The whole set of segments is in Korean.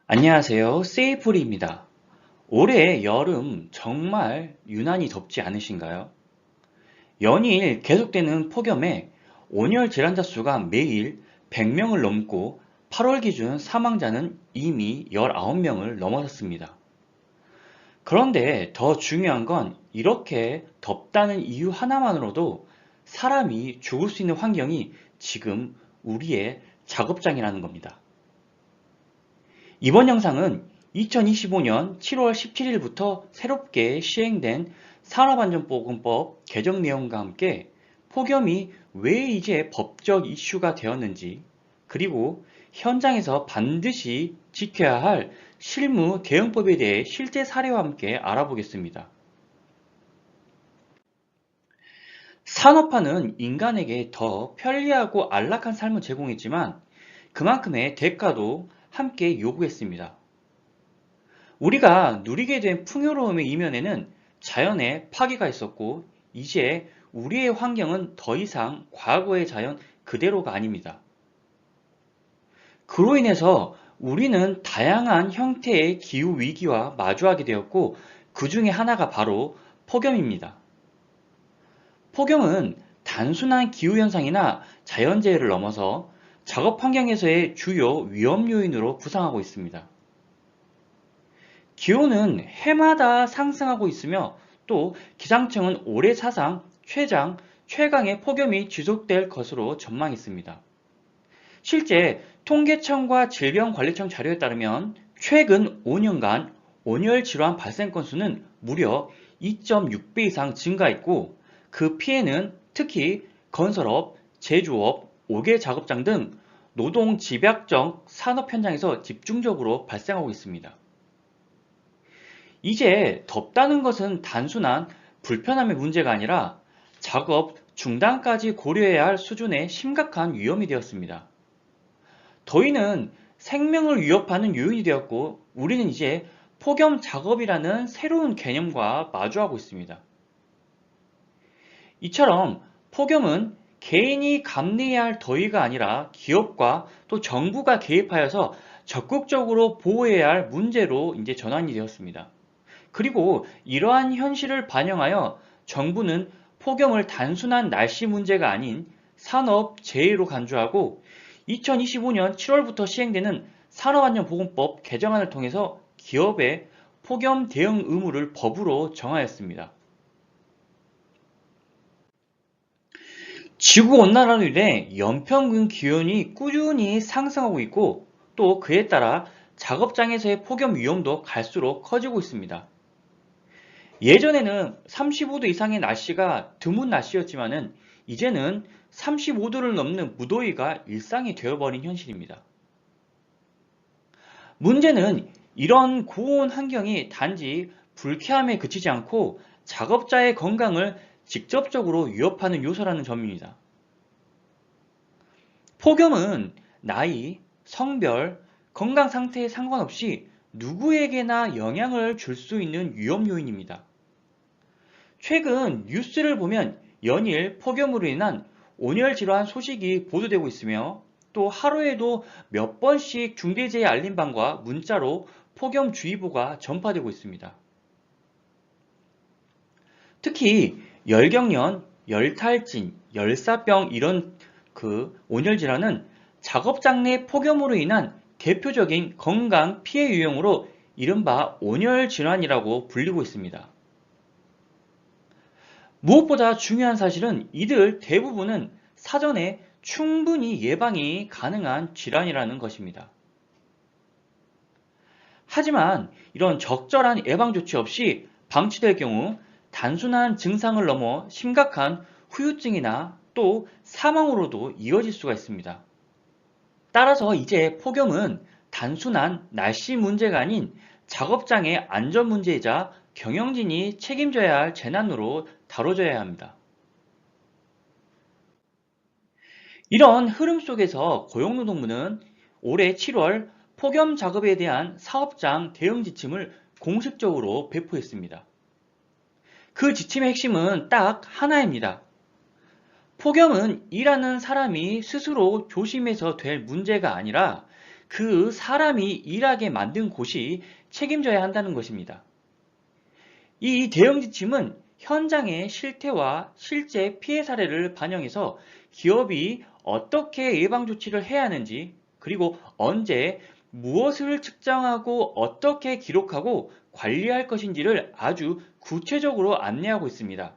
안녕하세요. 세이프리입니다. 올해 여름 정말 유난히 덥지 않으신가요? 연일 계속되는 폭염에 온열 질환자 수가 매일 100명을 넘고 8월 기준 사망자는 이미 19명을 넘어섰습니다. 그런데 더 중요한 건 이렇게 덥다는 이유 하나만으로도 사람이 죽을 수 있는 환경이 지금 우리의 작업장이라는 겁니다. 이번 영상은 2025년 7월 17일부터 새롭게 시행된 산업안전보건법 개정 내용과 함께 폭염이 왜 이제 법적 이슈가 되었는지, 그리고 현장에서 반드시 지켜야 할 실무 대응법에 대해 실제 사례와 함께 알아보겠습니다. 산업화는 인간에게 더 편리하고 안락한 삶을 제공했지만 그만큼의 대가도 함께 요구했습니다. 우리가 누리게 된 풍요로움의 이면에는 자연의 파괴가 있었고, 이제 우리의 환경은 더 이상 과거의 자연 그대로가 아닙니다. 그로 인해서 우리는 다양한 형태의 기후 위기와 마주하게 되었고, 그 중에 하나가 바로 폭염입니다. 폭염은 단순한 기후현상이나 자연재해를 넘어서 작업 환경에서의 주요 위험 요인으로 부상하고 있습니다. 기온은 해마다 상승하고 있으며 또 기상청은 올해 사상 최장의 폭염이 지속될 것으로 전망했습니다. 실제 통계청과 질병관리청 자료에 따르면 최근 5년간 온열 질환 발생 건수는 무려 2.6배 이상 증가했고, 그 피해는 특히 건설업, 제조업, 옥외 작업장 등 노동 집약적 산업 현장에서 집중적으로 발생하고 있습니다. 이제 덥다는 것은 단순한 불편함의 문제가 아니라 작업 중단까지 고려해야 할 수준의 심각한 위험이 되었습니다. 더위는 생명을 위협하는 요인이 되었고, 우리는 이제 폭염 작업이라는 새로운 개념과 마주하고 있습니다. 이처럼 폭염은 개인이 감내해야 할 더위가 아니라 기업과 또 정부가 개입하여서 적극적으로 보호해야 할 문제로 이제 전환이 되었습니다. 그리고 이러한 현실을 반영하여 정부는 폭염을 단순한 날씨 문제가 아닌 산업 재해로 간주하고 2025년 7월부터 시행되는 산업안전보건법 개정안을 통해서 기업의 폭염 대응 의무를 법으로 정하였습니다. 지구온난화로 인해 연평균 기온이 꾸준히 상승하고 있고, 또 그에 따라 작업장에서의 폭염 위험도 갈수록 커지고 있습니다. 예전에는 35도 이상의 날씨가 드문 날씨였지만은 이제는 35도를 넘는 무더위가 일상이 되어버린 현실입니다. 문제는 이런 고온 환경이 단지 불쾌함에 그치지 않고 작업자의 건강을 직접적으로 위협하는 요소라는 점입니다. 폭염은 나이, 성별, 건강 상태에 상관없이 누구에게나 영향을 줄 수 있는 위험 요인입니다. 최근 뉴스를 보면 연일 폭염으로 인한 온열 질환 소식이 보도되고 있으며, 또 하루에도 몇 번씩 중대재해 알림방과 문자로 폭염주의보가 전파되고 있습니다. 특히 열경련, 열탈진, 열사병 이런 온열 질환은 작업장 내 폭염으로 인한 대표적인 건강 피해 유형으로 이른바 온열 질환이라고 불리고 있습니다. 무엇보다 중요한 사실은 이들 대부분은 사전에 충분히 예방이 가능한 질환이라는 것입니다. 하지만 이런 적절한 예방 조치 없이 방치될 경우 단순한 증상을 넘어 심각한 후유증이나 또 사망으로도 이어질 수가 있습니다. 따라서 이제 폭염은 단순한 날씨 문제가 아닌 작업장의 안전 문제이자 경영진이 책임져야 할 재난으로 다뤄져야 합니다. 이런 흐름 속에서 고용노동부는 올해 7월 폭염 작업에 대한 사업장 대응 지침을 공식적으로 배포했습니다. 그 지침의 핵심은 딱 하나입니다. 폭염은 일하는 사람이 스스로 조심해서 될 문제가 아니라 그 사람이 일하게 만든 곳이 책임져야 한다는 것입니다. 이 대응 지침은 현장의 실태와 실제 피해 사례를 반영해서 기업이 어떻게 예방 조치를 해야 하는지, 그리고 언제 무엇을 측정하고 어떻게 기록하고 관리할 것인지를 아주 구체적으로 안내하고 있습니다.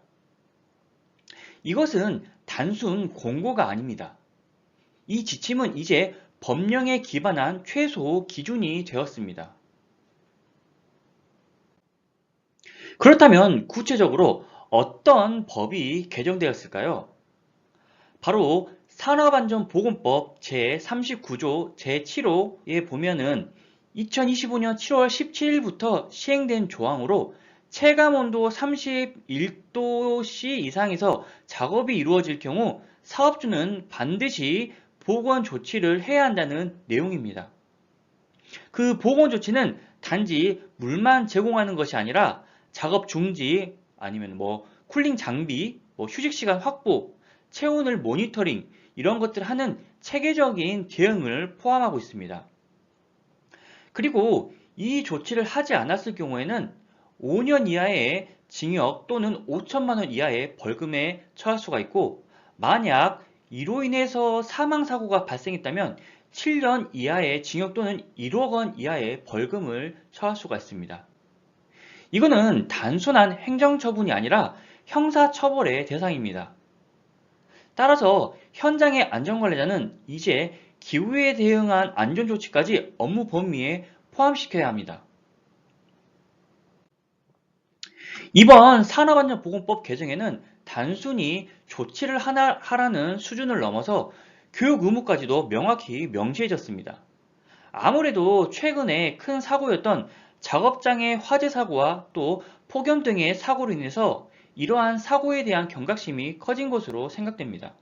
이것은 단순 공고가 아닙니다. 이 지침은 이제 법령에 기반한 최소 기준이 되었습니다. 그렇다면 구체적으로 어떤 법이 개정되었을까요? 바로 산업안전보건법 제39조 제7호에 보면은 2025년 7월 17일부터 시행된 조항으로 체감온도 31도씨 이상에서 작업이 이루어질 경우 사업주는 반드시 보건 조치를 해야 한다는 내용입니다. 그 보건 조치는 단지 물만 제공하는 것이 아니라 작업 중지, 아니면 쿨링 장비, 휴식 시간 확보, 체온을 모니터링, 이런 것들 하는 체계적인 대응을 포함하고 있습니다. 그리고 이 조치를 하지 않았을 경우에는 5년 이하의 징역 또는 5천만 원 이하의 벌금에 처할 수가 있고, 만약 이로 인해서 사망사고가 발생했다면 7년 이하의 징역 또는 1억 원 이하의 벌금을 처할 수가 있습니다. 이거는 단순한 행정처분이 아니라 형사처벌의 대상입니다. 따라서 현장의 안전관리자는 이제 기후에 대응한 안전조치까지 업무 범위에 포함시켜야 합니다. 이번 산업안전보건법 개정에는 단순히 조치를 하라는 수준을 넘어서 교육 의무까지도 명확히 명시해졌습니다. 아무래도 최근에 큰 사고였던 작업장의 화재 사고와 또 폭염 등의 사고로 인해서 이러한 사고에 대한 경각심이 커진 것으로 생각됩니다.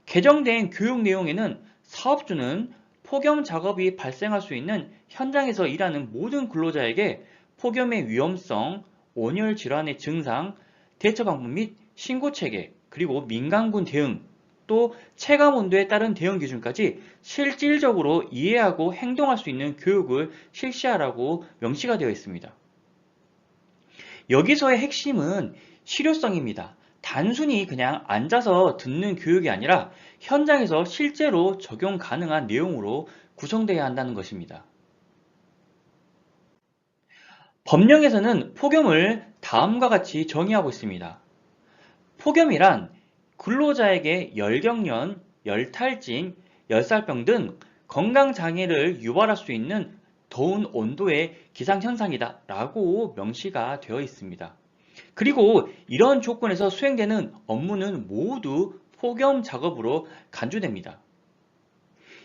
개정된 교육 내용에는 사업주는 폭염 작업이 발생할 수 있는 현장에서 일하는 모든 근로자에게 폭염의 위험성, 온열 질환의 증상, 대처 방법 및 신고 체계, 그리고 민간군 대응, 또 체감 온도에 따른 대응 기준까지 실질적으로 이해하고 행동할 수 있는 교육을 실시하라고 명시가 되어 있습니다. 여기서의 핵심은 실효성입니다. 단순히 그냥 앉아서 듣는 교육이 아니라 현장에서 실제로 적용 가능한 내용으로 구성되어야 한다는 것입니다. 법령에서는 폭염을 다음과 같이 정의하고 있습니다. 폭염이란 근로자에게 열경련, 열탈진, 열살병 등 건강장애를 유발할 수 있는 더운 온도의 기상현상이다 라고 명시가 되어 있습니다. 그리고 이런 조건에서 수행되는 업무는 모두 폭염 작업으로 간주됩니다.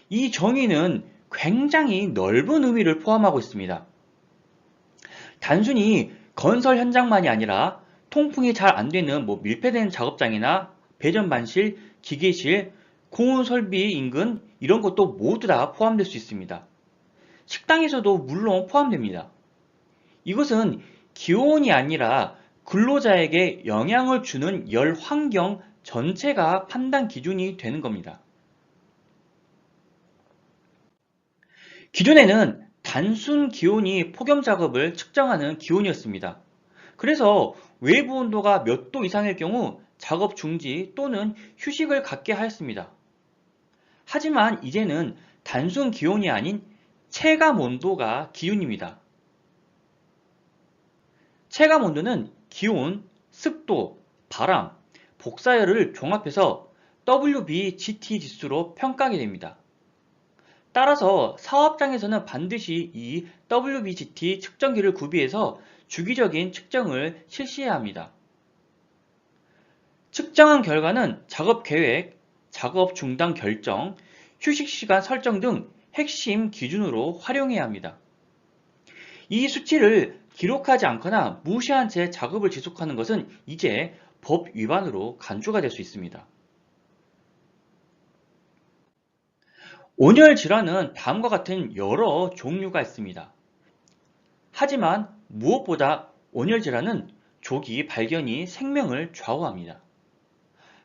이 정의는 굉장히 넓은 의미를 포함하고 있습니다. 단순히 건설 현장만이 아니라 통풍이 잘 안되는 밀폐된 작업장이나 배전반실, 기계실, 고온 설비 인근 이런 것도 모두 다 포함될 수 있습니다. 식당에서도 물론 포함됩니다. 이것은 기온이 아니라 근로자에게 영향을 주는 열 환경 전체가 판단 기준이 되는 겁니다. 기존에는 단순 기온이 폭염 작업을 측정하는 기온이었습니다. 그래서 외부 온도가 몇 도 이상일 경우 작업 중지 또는 휴식을 갖게 하였습니다. 하지만 이제는 단순 기온이 아닌 체감 온도가 기준입니다. 체감 온도는 기온, 습도, 바람, 복사열을 종합해서 WBGT 지수로 평가하게 됩니다. 따라서 사업장에서는 반드시 이 WBGT 측정기를 구비해서 주기적인 측정을 실시해야 합니다. 측정한 결과는 작업 계획, 작업 중단 결정, 휴식 시간 설정 등 핵심 기준으로 활용해야 합니다. 이 수치를 기록하지 않거나 무시한 채 작업을 지속하는 것은 이제 법 위반으로 간주가 될 수 있습니다. 온열 질환은 다음과 같은 여러 종류가 있습니다. 하지만 무엇보다 온열 질환은 조기 발견이 생명을 좌우합니다.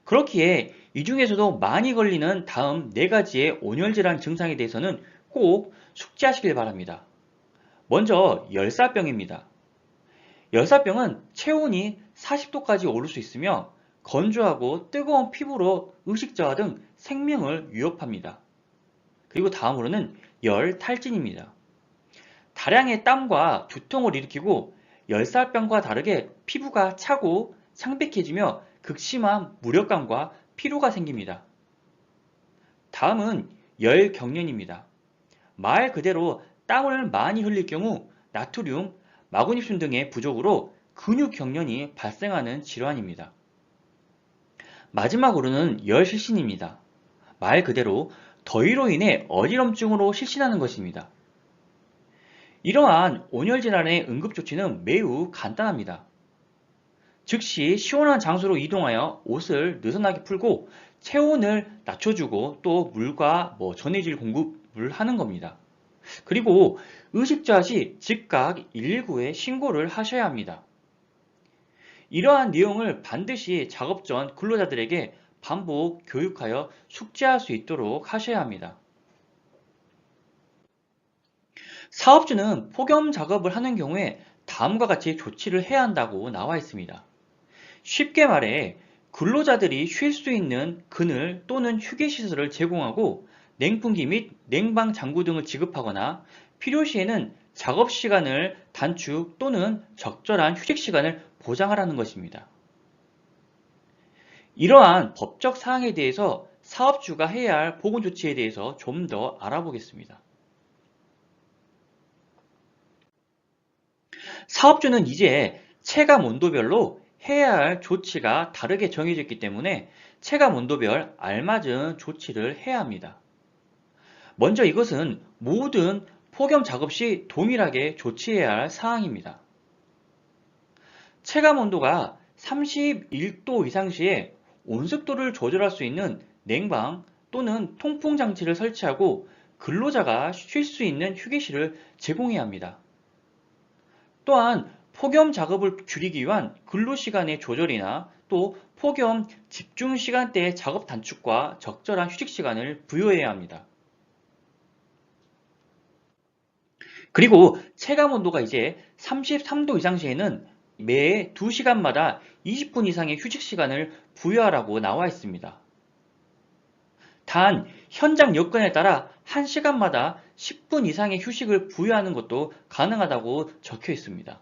그렇기에 이 중에서도 많이 걸리는 다음 4가지의 온열 질환 증상에 대해서는 꼭 숙지하시길 바랍니다. 먼저 열사병입니다. 열사병은 체온이 40도까지 오를 수 있으며 건조하고 뜨거운 피부로 의식저하 등 생명을 위협합니다. 그리고 다음으로는 열탈진입니다. 다량의 땀과 두통을 일으키고 열사병과 다르게 피부가 차고 창백해지며 극심한 무력감과 피로가 생깁니다. 다음은 열경련입니다. 말 그대로 땀을 많이 흘릴 경우 나트륨, 마그네슘 등의 부족으로 근육경련이 발생하는 질환입니다. 마지막으로는 열실신입니다. 말 그대로 더위로 인해 어지럼증으로 실신하는 것입니다. 이러한 온열질환의 응급조치는 매우 간단합니다. 즉시 시원한 장소로 이동하여 옷을 느슨하게 풀고 체온을 낮춰주고 또 물과 전해질 공급을 하는 겁니다. 그리고 의식저하 시 즉각 119에 신고를 하셔야 합니다. 이러한 내용을 반드시 작업 전 근로자들에게 반복 교육하여 숙지할 수 있도록 하셔야 합니다. 사업주는 폭염 작업을 하는 경우에 다음과 같이 조치를 해야 한다고 나와 있습니다. 쉽게 말해 근로자들이 쉴 수 있는 그늘 또는 휴게시설을 제공하고 냉풍기 및 냉방 장구 등을 지급하거나 필요시에는 작업 시간을 단축 또는 적절한 휴식 시간을 보장하라는 것입니다. 이러한 법적 사항에 대해서 사업주가 해야 할 보건 조치에 대해서 좀 더 알아보겠습니다. 사업주는 이제 체감 온도별로 해야 할 조치가 다르게 정해져 있기 때문에 체감 온도별 알맞은 조치를 해야 합니다. 먼저 이것은 모든 폭염 작업 시 동일하게 조치해야 할 사항입니다. 체감 온도가 31도 이상 시에 온습도를 조절할 수 있는 냉방 또는 통풍 장치를 설치하고 근로자가 쉴 수 있는 휴게실을 제공해야 합니다. 또한 폭염 작업을 줄이기 위한 근로시간의 조절이나 또 폭염 집중 시간대의 작업 단축과 적절한 휴식 시간을 부여해야 합니다. 그리고 체감 온도가 이제 33도 이상 시에는 매 2시간마다 20분 이상의 휴식 시간을 부여하라고 나와 있습니다. 단 현장 여건에 따라 1시간마다 10분 이상의 휴식을 부여하는 것도 가능하다고 적혀 있습니다.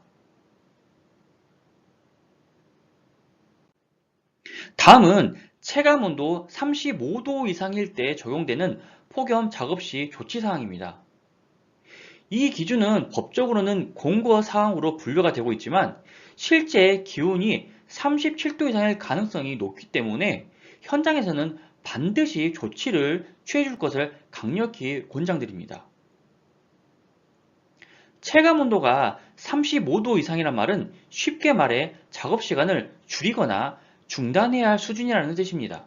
다음은 체감 온도 35도 이상일 때 적용되는 폭염 작업 시 조치 사항입니다. 이 기준은 법적으로는 공고 사항으로 분류가 되고 있지만 실제 기온이 37도 이상일 가능성이 높기 때문에 현장에서는 반드시 조치를 취해줄 것을 강력히 권장드립니다. 체감 온도가 35도 이상이란 말은 쉽게 말해 작업 시간을 줄이거나 중단해야 할 수준이라는 뜻입니다.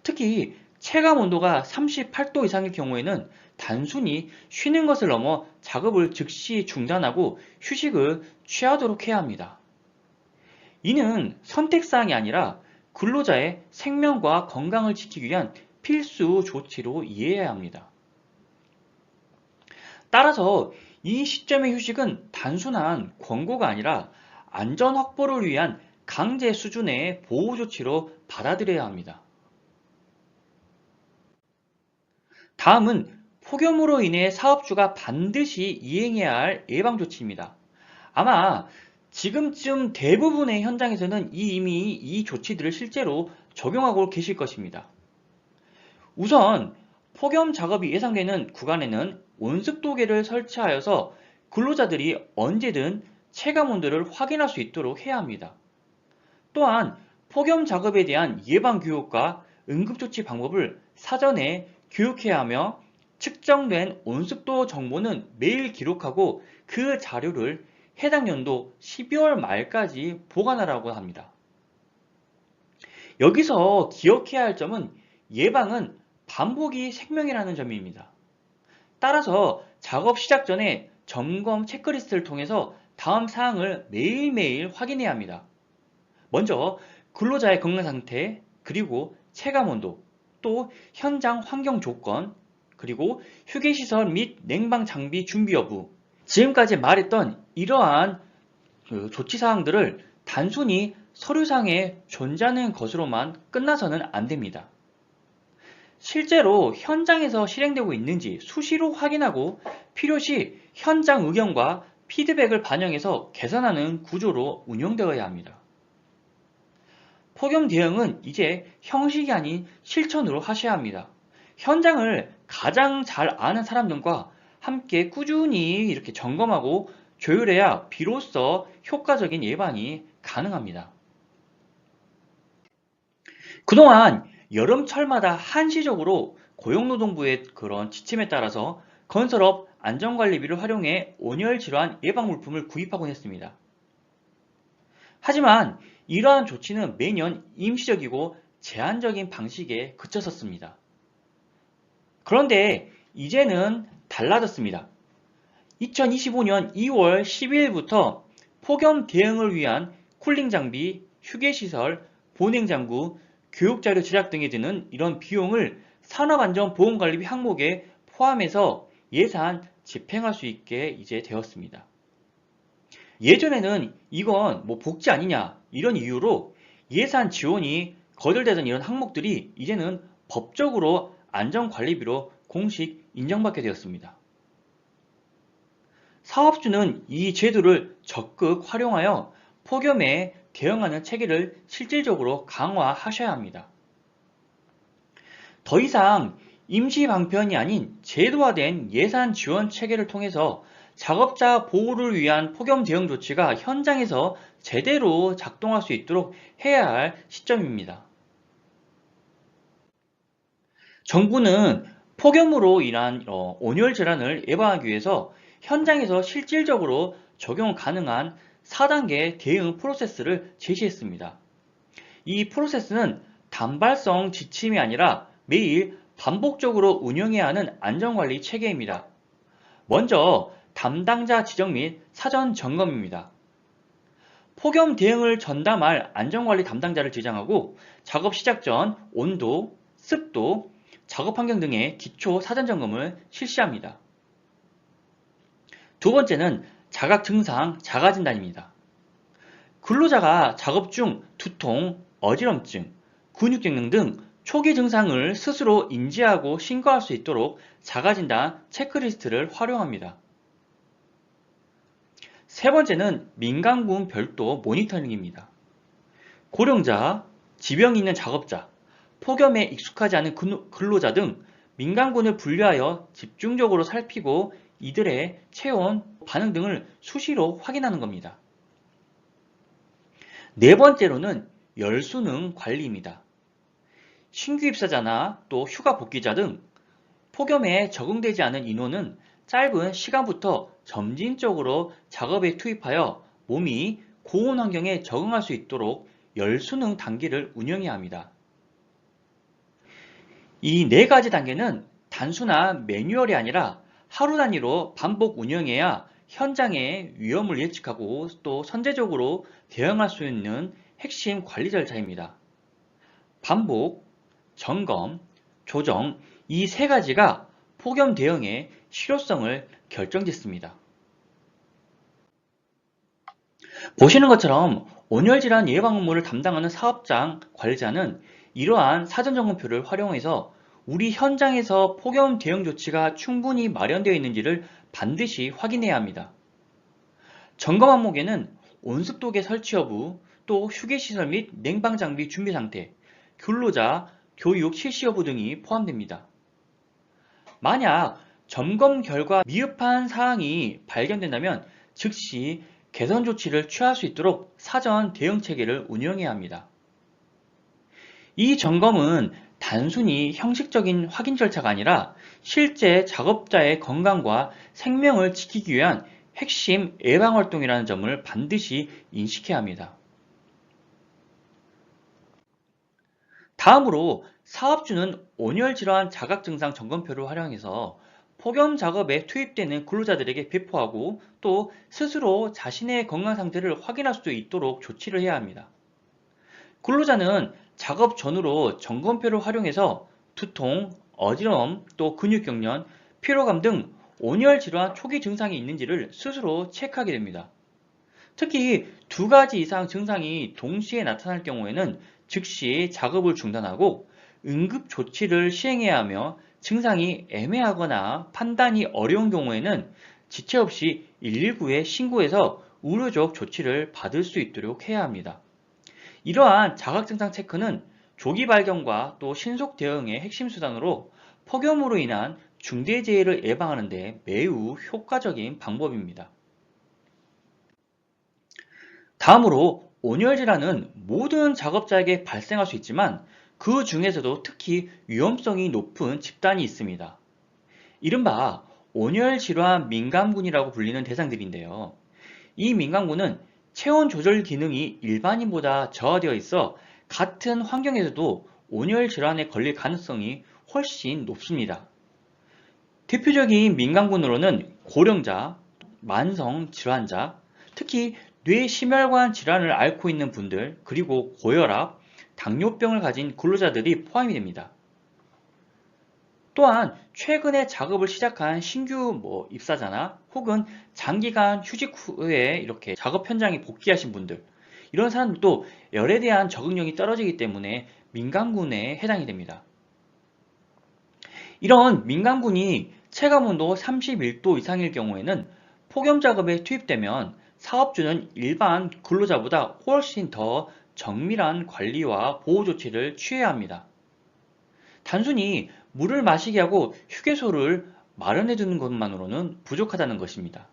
특히 체감 온도가 38도 이상일 경우에는 단순히 쉬는 것을 넘어 작업을 즉시 중단하고 휴식을 취하도록 해야 합니다. 이는 선택사항이 아니라 근로자의 생명과 건강을 지키기 위한 필수 조치로 이해해야 합니다. 따라서 이 시점의 휴식은 단순한 권고가 아니라 안전 확보를 위한 강제 수준의 보호 조치로 받아들여야 합니다. 다음은 폭염으로 인해 사업주가 반드시 이행해야 할 예방조치입니다. 아마 지금쯤 대부분의 현장에서는 이미 이 조치들을 실제로 적용하고 계실 것입니다. 우선 폭염 작업이 예상되는 구간에는 온습도계를 설치하여서 근로자들이 언제든 체감 온도를 확인할 수 있도록 해야 합니다. 또한 폭염 작업에 대한 예방 교육과 응급조치 방법을 사전에 교육해야 하며 측정된 온습도 정보는 매일 기록하고 그 자료를 해당 연도 12월 말까지 보관하라고 합니다. 여기서 기억해야 할 점은 예방은 반복이 생명이라는 점입니다. 따라서 작업 시작 전에 점검 체크리스트를 통해서 다음 사항을 매일매일 확인해야 합니다. 먼저 근로자의 건강 상태, 그리고 체감 온도, 또 현장 환경 조건, 그리고 휴게시설 및 냉방 장비 준비 여부, 지금까지 말했던 이러한 조치사항들을 단순히 서류상에 존재하는 것으로만 끝나서는 안 됩니다. 실제로 현장에서 실행되고 있는지 수시로 확인하고 필요시 현장 의견과 피드백을 반영해서 개선하는 구조로 운영되어야 합니다. 폭염 대응은 이제 형식이 아닌 실천으로 하셔야 합니다. 현장을 가장 잘 아는 사람들과 함께 꾸준히 이렇게 점검하고 조율해야 비로소 효과적인 예방이 가능합니다. 그동안 여름철마다 한시적으로 고용노동부의 그런 지침에 따라서 건설업 안전관리비를 활용해 온열 질환 예방 물품을 구입하곤 했습니다. 하지만 이러한 조치는 매년 임시적이고 제한적인 방식에 그쳤었습니다. 그런데 이제는 달라졌습니다. 2025년 2월 12일부터 폭염 대응을 위한 쿨링 장비, 휴게시설, 보냉장구, 교육자료 제작 등에 드는 이런 비용을 산업안전보건관리비 항목에 포함해서 예산 집행할 수 있게 이제 되었습니다. 예전에는 이건 복지 아니냐 이런 이유로 예산 지원이 거절되던 이런 항목들이 이제는 법적으로 안전관리비로 공식 인정받게 되었습니다. 사업주는 이 제도를 적극 활용하여 폭염에 대응하는 체계를 실질적으로 강화하셔야 합니다. 더 이상 임시 방편이 아닌 제도화된 예산 지원 체계를 통해서 작업자 보호를 위한 폭염 대응 조치가 현장에서 제대로 작동할 수 있도록 해야 할 시점입니다. 정부는 폭염으로 인한 온열 질환을 예방하기 위해서 현장에서 실질적으로 적용 가능한 4단계 대응 프로세스를 제시했습니다. 이 프로세스는 단발성 지침이 아니라 매일 반복적으로 운영해야 하는 안전관리 체계입니다. 먼저 담당자 지정 및 사전 점검입니다. 폭염 대응을 전담할 안전관리 담당자를 지정하고 작업 시작 전 온도, 습도, 작업 환경 등의 기초 사전 점검을 실시합니다. 두 번째는 자각 증상 자가 진단입니다. 근로자가 작업 중 두통, 어지럼증, 근육경련 등 초기 증상을 스스로 인지하고 신고할 수 있도록 자가진단 체크리스트를 활용합니다. 세 번째는 민간군 별도 모니터링입니다. 고령자, 지병이 있는 작업자, 폭염에 익숙하지 않은 근로자 등 민간군을 분류하여 집중적으로 살피고 이들의 체온, 반응 등을 수시로 확인하는 겁니다. 네 번째로는 열수능 관리입니다. 신규 입사자나 또 휴가 복귀자 등 폭염에 적응되지 않은 인원은 짧은 시간부터 점진적으로 작업에 투입하여 몸이 고온 환경에 적응할 수 있도록 열수능 단계를 운영해야 합니다. 이 네 가지 단계는 단순한 매뉴얼이 아니라 하루 단위로 반복 운영해야 현장의 위험을 예측하고 또 선제적으로 대응할 수 있는 핵심 관리 절차입니다. 반복, 점검, 조정 이 세 가지가 폭염 대응의 실효성을 결정짓습니다. 보시는 것처럼 온열질환 예방 업무를 담당하는 사업장 관리자는 이러한 사전점검표를 활용해서 우리 현장에서 폭염 대응 조치가 충분히 마련되어 있는지를 반드시 확인해야 합니다. 점검 항목에는 온습도계 설치 여부, 또 휴게시설 및 냉방장비 준비 상태, 근로자, 교육 실시 여부 등이 포함됩니다. 만약 점검 결과 미흡한 사항이 발견된다면 즉시 개선 조치를 취할 수 있도록 사전 대응 체계를 운영해야 합니다. 이 점검은 단순히 형식적인 확인 절차가 아니라 실제 작업자의 건강과 생명을 지키기 위한 핵심 예방활동이라는 점을 반드시 인식해야 합니다. 다음으로 사업주는 온열질환 자각증상 점검표를 활용해서 폭염 작업에 투입되는 근로자들에게 배포하고 또 스스로 자신의 건강 상태를 확인할 수 있도록 조치를 해야 합니다. 근로자는 작업 전후로 점검표를 활용해서 두통, 어지러움, 또 근육경련, 피로감 등 온열 질환 초기 증상이 있는지를 스스로 체크하게 됩니다. 특히 두 가지 이상 증상이 동시에 나타날 경우에는 즉시 작업을 중단하고 응급 조치를 시행해야 하며, 증상이 애매하거나 판단이 어려운 경우에는 지체 없이 119에 신고해서 의료적 조치를 받을 수 있도록 해야 합니다. 이러한 자각증상 체크는 조기 발견과 또 신속 대응의 핵심 수단으로 폭염으로 인한 중대재해를 예방하는 데 매우 효과적인 방법입니다. 다음으로 온열질환은 모든 작업자에게 발생할 수 있지만 그 중에서도 특히 위험성이 높은 집단이 있습니다. 이른바 온열질환 민감군이라고 불리는 대상들인데요. 이 민감군은 체온 조절 기능이 일반인보다 저하되어 있어 같은 환경에서도 온열질환에 걸릴 가능성이 훨씬 높습니다. 대표적인 민감군으로는 고령자, 만성 질환자, 특히 뇌심혈관 질환을 앓고 있는 분들, 그리고 고혈압, 당뇨병을 가진 근로자들이 포함이 됩니다. 또한 최근에 작업을 시작한 신규 입사자나 혹은 장기간 휴직 후에 이렇게 작업 현장에 복귀하신 분들, 이런 사람들도 열에 대한 적응력이 떨어지기 때문에 민감군에 해당이 됩니다. 이런 민감군이 체감온도 31도 이상일 경우에는 폭염 작업에 투입되면 사업주는 일반 근로자보다 훨씬 더 정밀한 관리와 보호 조치를 취해야 합니다. 단순히 물을 마시게 하고 휴게소를 마련해 두는 것만으로는 부족하다는 것입니다.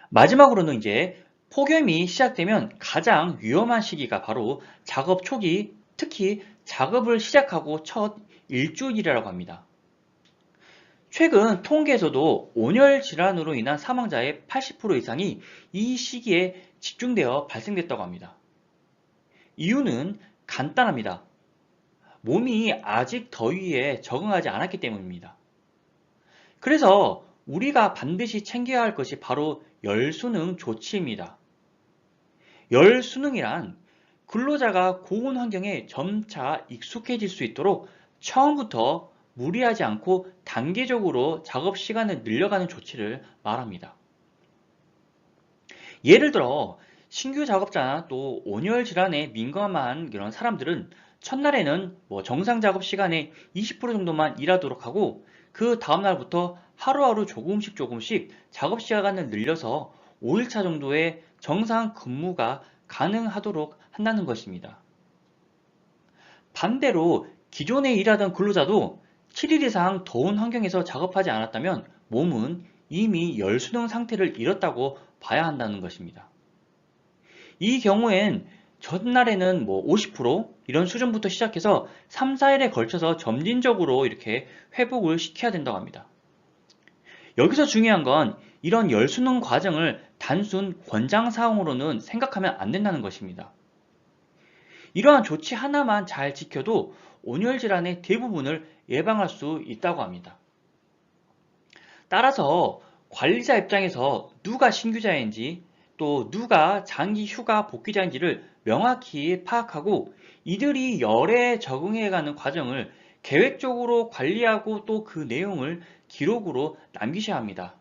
마지막으로는 이제 폭염이 시작되면 가장 위험한 시기가 바로 작업 초기, 특히 작업을 시작하고 첫 일주일이라고 합니다. 최근 통계에서도 온열 질환으로 인한 사망자의 80% 이상이 이 시기에 집중되어 발생됐다고 합니다. 이유는 간단합니다. 몸이 아직 더위에 적응하지 않았기 때문입니다. 그래서 우리가 반드시 챙겨야 할 것이 바로 열수능 조치입니다. 열수능이란 근로자가 고온 환경에 점차 익숙해질 수 있도록 처음부터 무리하지 않고 단계적으로 작업 시간을 늘려가는 조치를 말합니다. 예를 들어 신규 작업자나 또 온열 질환에 민감한 이런 사람들은 첫날에는 정상 작업 시간의 20% 정도만 일하도록 하고, 그 다음날부터 하루하루 조금씩 작업 시간을 늘려서 5일차 정도의 정상 근무가 가능하도록 한다는 것입니다. 반대로 기존에 일하던 근로자도 7일 이상 더운 환경에서 작업하지 않았다면 몸은 이미 열수능 상태를 잃었다고 봐야 한다는 것입니다. 이 경우엔 전날에는 50% 이런 수준부터 시작해서 3, 4일에 걸쳐서 점진적으로 이렇게 회복을 시켜야 된다고 합니다. 여기서 중요한 건 이런 열수능 과정을 단순 권장사항으로는 생각하면 안 된다는 것입니다. 이러한 조치 하나만 잘 지켜도 온열 질환의 대부분을 예방할 수 있다고 합니다. 따라서 관리자 입장에서 누가 신규자인지 또 누가 장기 휴가 복귀자인지를 명확히 파악하고 이들이 열에 적응해가는 과정을 계획적으로 관리하고 또 그 내용을 기록으로 남기셔야 합니다.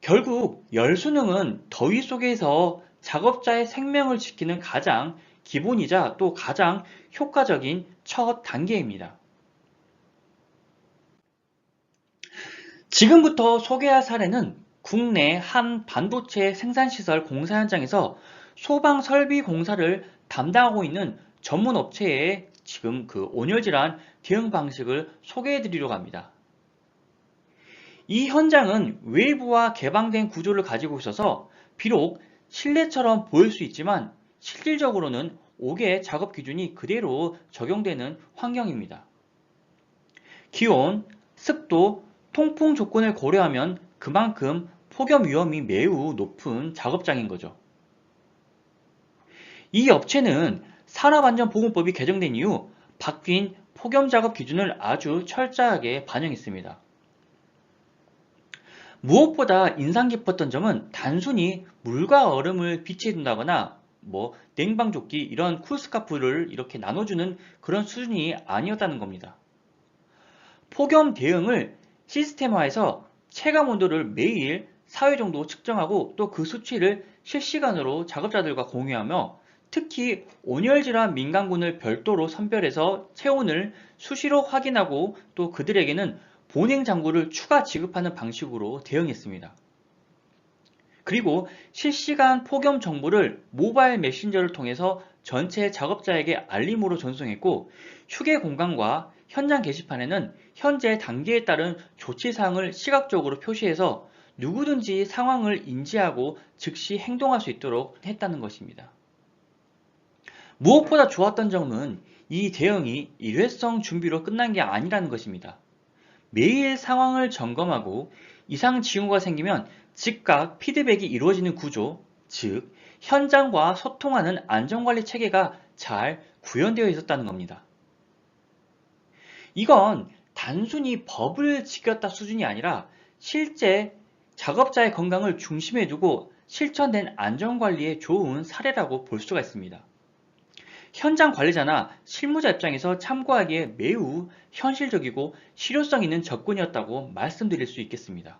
결국 열수능은 더위 속에서 작업자의 생명을 지키는 가장 기본이자 또 가장 효과적인 첫 단계입니다. 지금부터 소개할 사례는 국내 한 반도체 생산시설 공사 현장에서 소방 설비 공사를 담당하고 있는 전문 업체의 지금 그 온열질환 대응 방식을 소개해 드리려고 합니다. 이 현장은 외부와 개방된 구조를 가지고 있어서 비록 실내처럼 보일 수 있지만 실질적으로는 5개 작업 기준이 그대로 적용되는 환경입니다. 기온, 습도, 통풍 조건을 고려하면 그만큼 폭염 위험이 매우 높은 작업장인 거죠. 이 업체는 산업안전보건법이 개정된 이후 바뀐 폭염 작업 기준을 아주 철저하게 반영했습니다. 무엇보다 인상 깊었던 점은 단순히 물과 얼음을 비치해 둔다거나 뭐 냉방조끼 이런 쿨스카프를 이렇게 나눠주는 그런 수준이 아니었다는 겁니다. 폭염 대응을 시스템화해서 체감 온도를 매일 4회 정도 측정하고 또 그 수치를 실시간으로 작업자들과 공유하며 특히 온열 질환 민감군을 별도로 선별해서 체온을 수시로 확인하고 또 그들에게는 보냉 장구를 추가 지급하는 방식으로 대응했습니다. 그리고 실시간 폭염 정보를 모바일 메신저를 통해서 전체 작업자에게 알림으로 전송했고 휴게 공간과 현장 게시판에는 현재 단계에 따른 조치사항을 시각적으로 표시해서 누구든지 상황을 인지하고 즉시 행동할 수 있도록 했다는 것입니다. 무엇보다 좋았던 점은 이 대응이 일회성 준비로 끝난 게 아니라는 것입니다. 매일 상황을 점검하고 이상 징후가 생기면 즉각 피드백이 이루어지는 구조, 즉 현장과 소통하는 안전관리 체계가 잘 구현되어 있었다는 겁니다. 이건 단순히 법을 지켰다 수준이 아니라 실제 작업자의 건강을 중심에 두고 실천된 안전관리의 좋은 사례라고 볼 수가 있습니다. 현장 관리자나 실무자 입장에서 참고하기에 매우 현실적이고 실효성 있는 접근이었다고 말씀드릴 수 있겠습니다.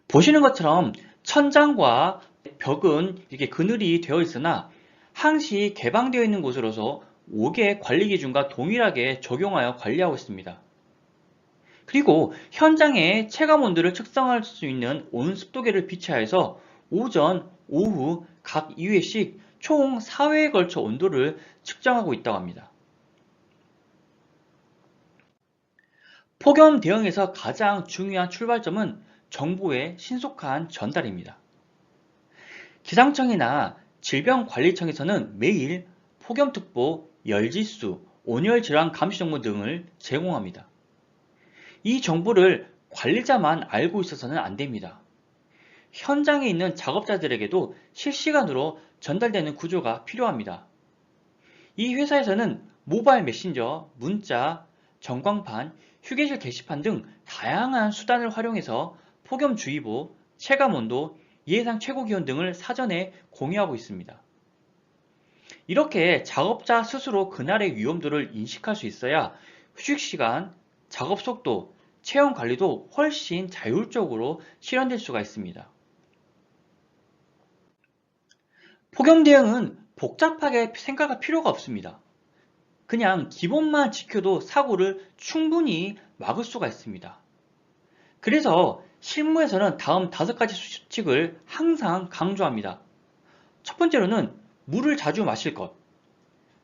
보시는 것처럼 천장과 벽은 이렇게 그늘이 되어 있으나 항시 개방되어 있는 곳으로서 5개 관리 기준과 동일하게 적용하여 관리하고 있습니다. 그리고 현장에 체감 온도를 측정할 수 있는 온습도계를 비치하여서 오전, 오후 각 2회씩 총 4회에 걸쳐 온도를 측정하고 있다고 합니다. 폭염 대응에서 가장 중요한 출발점은 정보의 신속한 전달입니다. 기상청이나 질병관리청에서는 매일 폭염특보, 열지수, 온열질환 감시 정보 등을 제공합니다. 이 정보를 관리자만 알고 있어서는 안 됩니다. 현장에 있는 작업자들에게도 실시간으로 전달되는 구조가 필요합니다. 이 회사에서는 모바일 메신저, 문자, 전광판, 휴게실 게시판 등 다양한 수단을 활용해서 폭염주의보, 체감온도, 예상 최고기온 등을 사전에 공유하고 있습니다. 이렇게 작업자 스스로 그날의 위험도를 인식할 수 있어야 휴식시간, 작업 속도, 체온 관리도 훨씬 자율적으로 실현될 수가 있습니다. 폭염 대응은 복잡하게 생각할 필요가 없습니다. 그냥 기본만 지켜도 사고를 충분히 막을 수가 있습니다. 그래서 실무에서는 다음 5가지 수칙을 항상 강조합니다. 첫 번째로는 물을 자주 마실 것.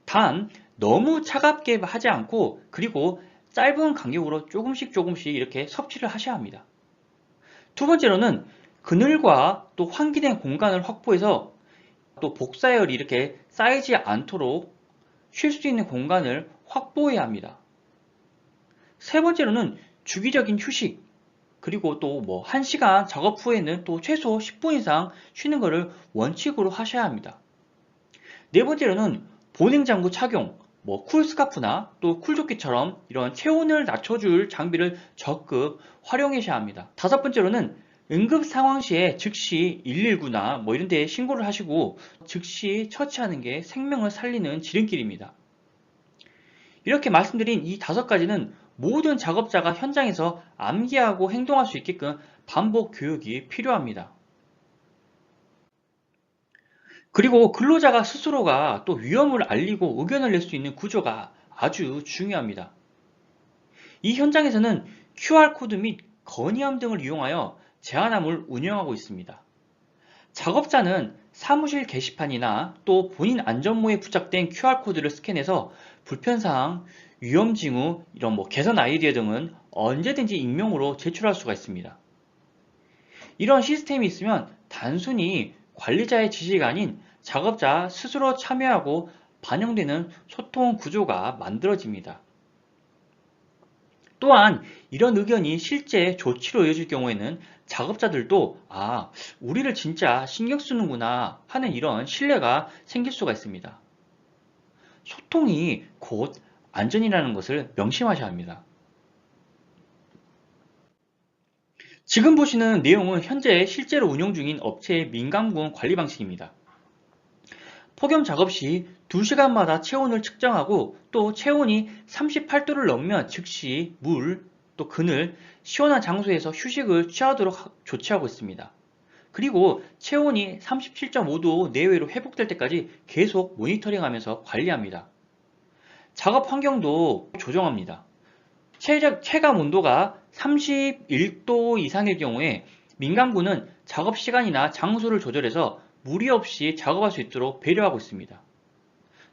단 너무 차갑게 하지 않고 그리고 짧은 간격으로 조금씩 이렇게 섭취를 하셔야 합니다. 두 번째로는 그늘과 또 환기된 공간을 확보해서 또 복사열이 이렇게 쌓이지 않도록 쉴 수 있는 공간을 확보해야 합니다. 세 번째로는 주기적인 휴식, 그리고 또 1시간 작업 후에는 또 최소 10분 이상 쉬는 것을 원칙으로 하셔야 합니다. 네 번째로는 보냉장구 착용, 쿨스카프나 또 쿨조끼처럼 이런 체온을 낮춰줄 장비를 적극 활용하셔야 합니다. 다섯 번째로는 응급 상황 시에 즉시 119나 이런 데에 신고를 하시고 즉시 처치하는 게 생명을 살리는 지름길입니다. 이렇게 말씀드린 이 5가지는 모든 작업자가 현장에서 암기하고 행동할 수 있게끔 반복 교육이 필요합니다. 그리고 근로자가 스스로가 또 위험을 알리고 의견을 낼 수 있는 구조가 아주 중요합니다. 이 현장에서는 QR코드 및 건의함 등을 이용하여 제한함을 운영하고 있습니다. 작업자는 사무실 게시판이나 또 본인 안전모에 부착된 QR코드를 스캔해서 불편사항, 위험징후, 이런 개선 아이디어 등은 언제든지 익명으로 제출할 수가 있습니다. 이런 시스템이 있으면 단순히 관리자의 지시가 아닌 작업자 스스로 참여하고 반영되는 소통 구조가 만들어집니다. 또한 이런 의견이 실제 조치로 이어질 경우에는 작업자들도 우리를 진짜 신경 쓰는구나 하는 이런 신뢰가 생길 수가 있습니다. 소통이 곧 안전이라는 것을 명심하셔야 합니다. 지금 보시는 내용은 현재 실제로 운영 중인 업체의 민간군 관리 방식입니다. 폭염 작업 시 2시간마다 체온을 측정하고 또 체온이 38도를 넘으면 즉시 물, 또 그늘, 시원한 장소에서 휴식을 취하도록 조치하고 있습니다. 그리고 체온이 37.5도 내외로 회복될 때까지 계속 모니터링하면서 관리합니다. 작업 환경도 조정합니다. 체감 온도가 31도 이상일 경우에 민간군은 작업 시간이나 장소를 조절해서 무리 없이 작업할 수 있도록 배려하고 있습니다.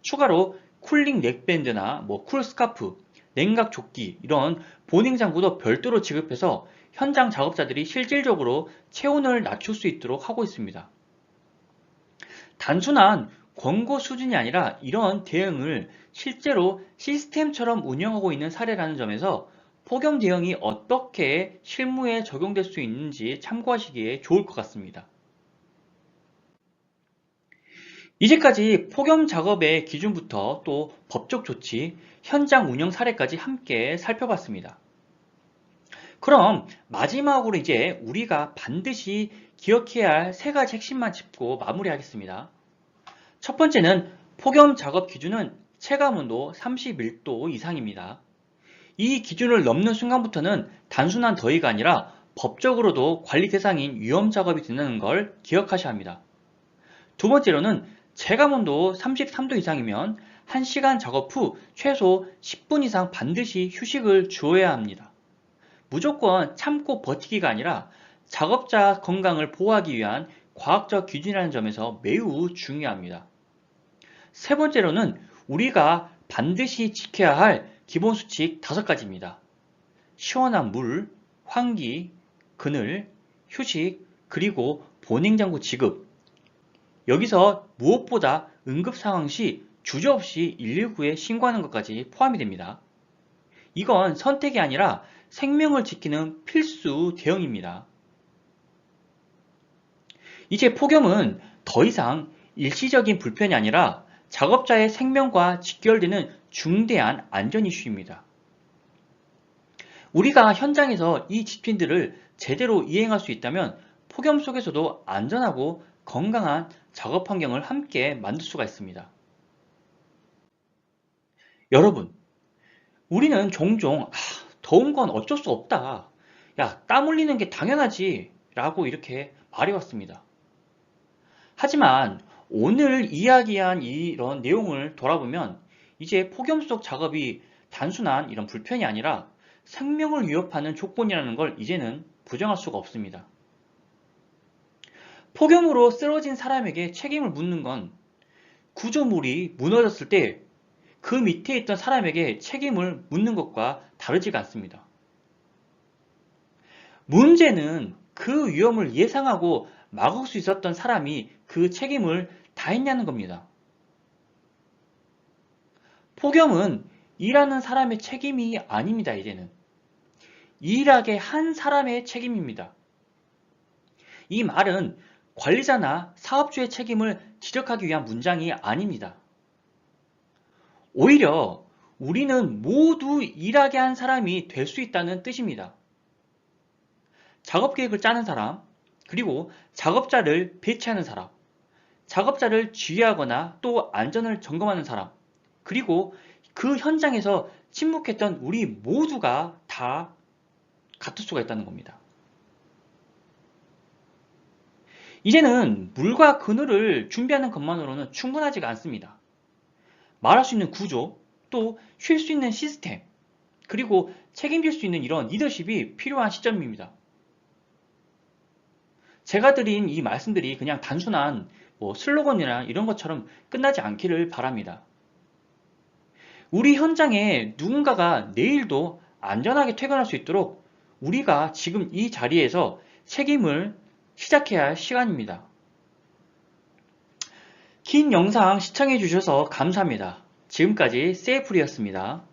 추가로 쿨링 넥밴드나 쿨 스카프, 냉각 조끼 이런 보냉장구도 별도로 지급해서 현장 작업자들이 실질적으로 체온을 낮출 수 있도록 하고 있습니다. 단순한 권고 수준이 아니라 이런 대응을 실제로 시스템처럼 운영하고 있는 사례라는 점에서 폭염 대응이 어떻게 실무에 적용될 수 있는지 참고하시기에 좋을 것 같습니다. 이제까지 폭염 작업의 기준부터 또 법적 조치, 현장 운영 사례까지 함께 살펴봤습니다. 그럼 마지막으로 이제 우리가 반드시 기억해야 할 세 가지 핵심만 짚고 마무리하겠습니다. 첫 번째는 폭염 작업 기준은 체감온도 31도 이상입니다. 이 기준을 넘는 순간부터는 단순한 더위가 아니라 법적으로도 관리 대상인 위험 작업이 된다는 걸 기억하셔야 합니다. 두 번째로는 체감온도 33도 이상이면 1시간 작업 후 최소 10분 이상 반드시 휴식을 주어야 합니다. 무조건 참고 버티기가 아니라 작업자 건강을 보호하기 위한 과학적 기준이라는 점에서 매우 중요합니다. 세 번째로는 우리가 반드시 지켜야 할 기본 수칙 5가지입니다. 시원한 물, 환기, 그늘, 휴식, 그리고 보냉장구 지급. 여기서 무엇보다 응급상황 시 주저없이 119에 신고하는 것까지 포함이 됩니다. 이건 선택이 아니라 생명을 지키는 필수 대응입니다. 이제 폭염은 더 이상 일시적인 불편이 아니라 작업자의 생명과 직결되는 중대한 안전 이슈입니다. 우리가 현장에서 이 지침들을 제대로 이행할 수 있다면 폭염 속에서도 안전하고 건강한 작업 환경을 함께 만들 수가 있습니다. 여러분, 우리는 종종 더운 건 어쩔 수 없다. 야, 땀 흘리는 게 당연하지. 라고 이렇게 말해왔습니다. 하지만 오늘 이야기한 이런 내용을 돌아보면 이제 폭염 속 작업이 단순한 이런 불편이 아니라 생명을 위협하는 조건이라는 걸 이제는 부정할 수가 없습니다. 폭염으로 쓰러진 사람에게 책임을 묻는 건 구조물이 무너졌을 때 그 밑에 있던 사람에게 책임을 묻는 것과 다르지가 않습니다. 문제는 그 위험을 예상하고 막을 수 있었던 사람이 그 책임을 다했냐는 겁니다. 폭염은 일하는 사람의 책임이 아닙니다. 이제는 일하게 한 사람의 책임입니다. 이 말은 관리자나 사업주의 책임을 지적하기 위한 문장이 아닙니다. 오히려 우리는 모두 일하게 한 사람이 될 수 있다는 뜻입니다. 작업 계획을 짜는 사람, 그리고 작업자를 배치하는 사람, 작업자를 지휘하거나 또 안전을 점검하는 사람, 그리고 그 현장에서 침묵했던 우리 모두가 다 같을 수가 있다는 겁니다. 이제는 물과 그늘을 준비하는 것만으로는 충분하지가 않습니다. 말할 수 있는 구조, 또 쉴 수 있는 시스템, 그리고 책임질 수 있는 이런 리더십이 필요한 시점입니다. 제가 드린 이 말씀들이 그냥 단순한 슬로건이나 이런 것처럼 끝나지 않기를 바랍니다. 우리 현장에 누군가가 내일도 안전하게 퇴근할 수 있도록 우리가 지금 이 자리에서 책임을 시작해야 할 시간입니다. 긴 영상 시청해 주셔서 감사합니다. 지금까지 세이프리였습니다.